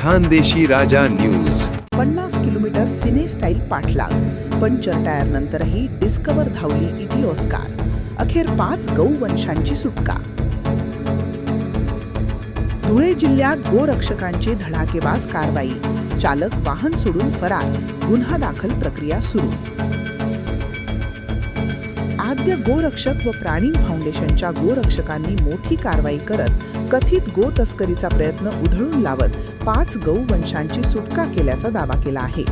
खानदेशी राजा news. 50 kilometre सिने style पाठलाग. Puncture tyre नंतरही डिस्कवर धावली इटिओस कार. अखेर 5 गौवंशांची सुटका. धुळे जिल्ह्यात गोरक्षकांची धडाकेबाज कारवाई. चालक वाहन सोडून फरार. गुन्हा दाखल प्रक्रिया सुरू. आद्य गोरक्षक व प्राणी फाउंडेशनच्या गोरक्षकांनी मोठी कारवाई करत कथित गो तस्करीचा प्रयत्न उधळून लावत 5 गौवंशांची सुटका केल्याचा दावा केला आहे.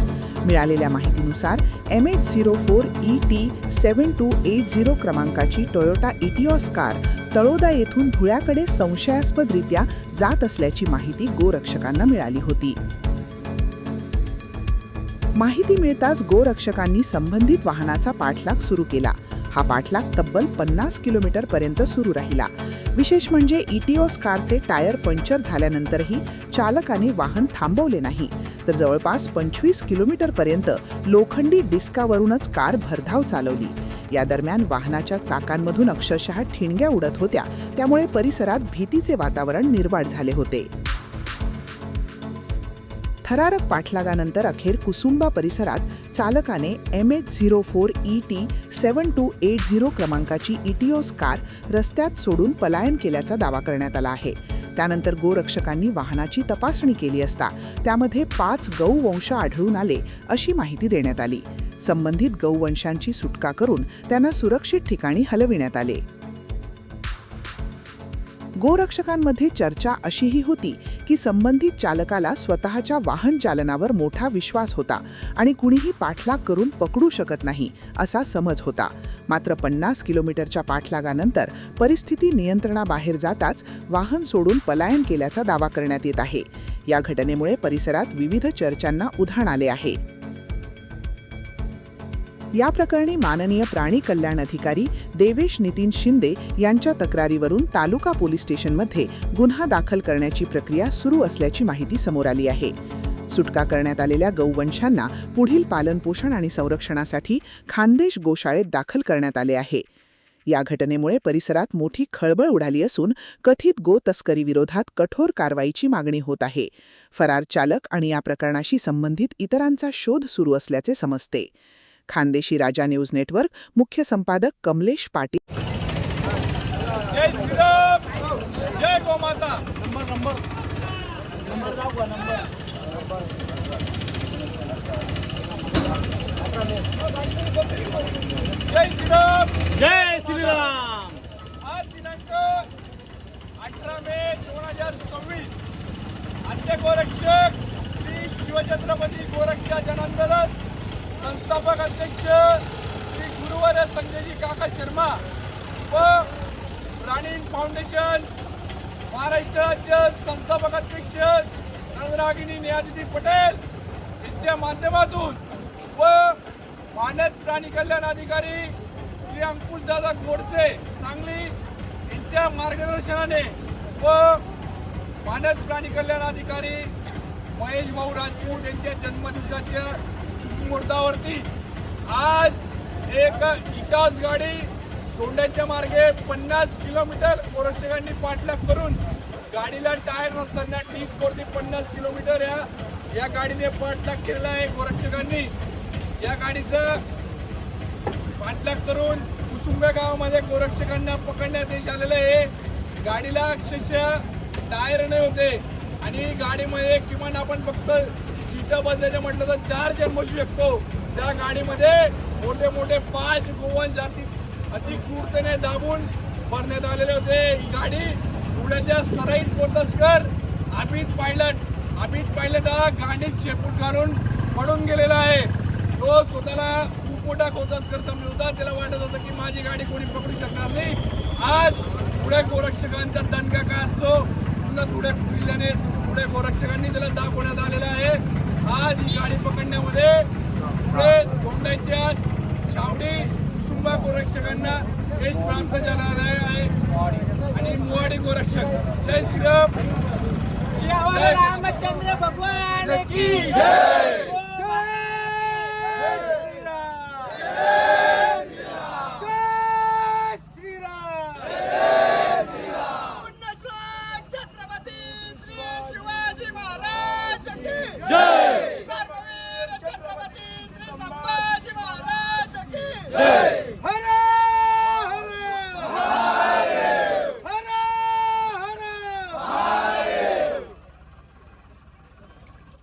मिळालेल्या माहितीनुसार MH04ET7280 क्रमांकाची टोयोटा इटिओस कार तळोदा येथून धुळ्याकडे संशयास्पदरित्या जात असल्याची माहिती गोरक्षकांना मिळाली होती. माहिती मिळताच गोरक्षकांनी संबंधित वाहनाचा पाठलाग सुरू केला. हा पाठलाग तब्बल 50 किलोमीटर पर्यंत सुरू राहिला. विशेष म्हणजे इटिओस कारचे टायर पंक्चर झाल्यानंतरही चालकाने वाहन थांबवले नाही, तर जवळपास 25 किलोमीटर पर्यंत लोखंडी डिस्कावरूनच कार भरधाव चालवली. या दरम्यान वाहनाच्या चाकांमधून अक्षरशः ठिणग्या उडत होत्या, त्यामुळे परिसरात भीतीचे वातावरण निर्माण झाले होते. थरारक पाठलागानंतर अखेर कुसुंबा परिसरात चालकाने MH04ET7280 क्रमांकाची इटिओस कार रस्त्यात सोडून पलायन केल्याचा दावा करण्यात आला आहे. त्यानंतर गोरक्षकांनी वाहनाची तपासणी केली असता त्यामध्ये 5 गौवंश आढळून आले अशी माहिती देण्यात आली. संबंधित गौवंशांची सुटका करून त्यांना सुरक्षित ठिकाणी हलविण्यात आले. गोरक्षकांमध्ये चर्चा अशीही होती की संबंधित चालकाला स्वतःच्या वाहन चालनावर मोठा विश्वास होता आणि कुणीही पाठलाग करून पकडू शकत नाही असा समज होता. मात्र 50 किलोमीटरच्या पाठलागानंतर परिस्थिती नियंत्रणाबाहेर जाताच वाहन सोडून पलायन केल्याचा दावा करण्यात येत आहे. या घटनेमुळे परिसरात विविध चर्चांना उधाण आले आहे. या प्रकरणी माननीय प्राणी कल्याण अधिकारी देवेश नितीन शिंदे यांच्या तक्रारीवरून तालुका पोलीस स्टेशनमध्ये गुन्हा दाखल करण्याची प्रक्रिया सुरू असल्याची माहिती समोर आली आहे. सुटका करण्यात आलेल्या गौवंशांना पुढील पालनपोषण आणि संरक्षणासाठी खानदेश गोशाळेत दाखल करण्यात आले आहे. या घटनेमुळे परिसरात मोठी खळबळ उडाली असून कथित गो तस्करी विरोधात कठोर कारवाईची मागणी होत आहे. फरार चालक आणि या प्रकरणाशी संबंधित इतरांचा शोध सुरू असल्याचे समजते. खानदेशी राजा न्यूज नेटवर्क मुख्य संपादक कमलेश पाटील. जय श्रीराम, जय गोमाता. जय श्रीराम, जय श्रीराम. आज दिनांक 18 मे 2026 आद्य गोरक्षक श्री शिवछत्रपती गोरक्षा जनांदोलन संस्थापक अध्यक्ष श्री गुरुवर्य संजयजी काका शर्मा व प्राणी फाउंडेशन महाराष्ट्र राज्य संस्थापक अध्यक्ष नंदरागिनी नेहादीदी पटेल यांच्या माध्यमातून व मानद प्राणी कल्याण अधिकारी श्री अंकुशदादा गोडसे सांगली यांच्या मार्गदर्शनाने व मानद प्राणी कल्याण अधिकारी महेश भाऊ राजपूत यांच्या जन्मदिवसाच्या मुहूर्तावरती आज एक इटास गाडी तोंड्याच्या मार्गे 50 किलोमीटर गोरक्षकांनी पाठलाग करून गाडीला टायर नसताना टी-स्कोरती 50 किलोमीटर या गाडीने पाठलाग केलेला आहे. गोरक्षकांनी या गाडीचं पाठलाग करून कुसुंबे गावामध्ये गोरक्षकांना पकडण्यात यश आलेलं आहे. गाडीला अक्षरशः टायर नाही होते आणि गाडीमध्ये किमान आपण फक्त सीटा बसायचं म्हटलं तर 4 जण बसू शकतो. त्या गाडीमध्ये मोठे मोठे 5 गोवंश जाती अति क्रूरतेने दाबून भरण्यात आलेले होते. ही गाडी पुण्याच्या सराईत कोतस्कर अमित पायलट हा गाडीत शेपूट घालून पडून गेलेला आहे. तो स्वतःला खूप मोठा कोतस्कर समजत होता. त्याला वाटत होतं की माझी गाडी कोणी पकडू शकणार नाही. आज पुढे गोरक्षकांचा दणका काय असतो पुढे जिल्ह्याने पुढे गोरक्षकांनी त्याला दाखवण्यात आलेला आहे. आज ही गाडी पकडण्यामध्ये पुढे तोंडाच्या छावणी कुसुंबा गोरक्षकांना यश प्राप्त झालेलं आहे आणि मुवाडी गोरक्षक. जय श्रीराम, रामचंद्र भगवान की जय. छत्रपती श्री शिवाजी महाराज जय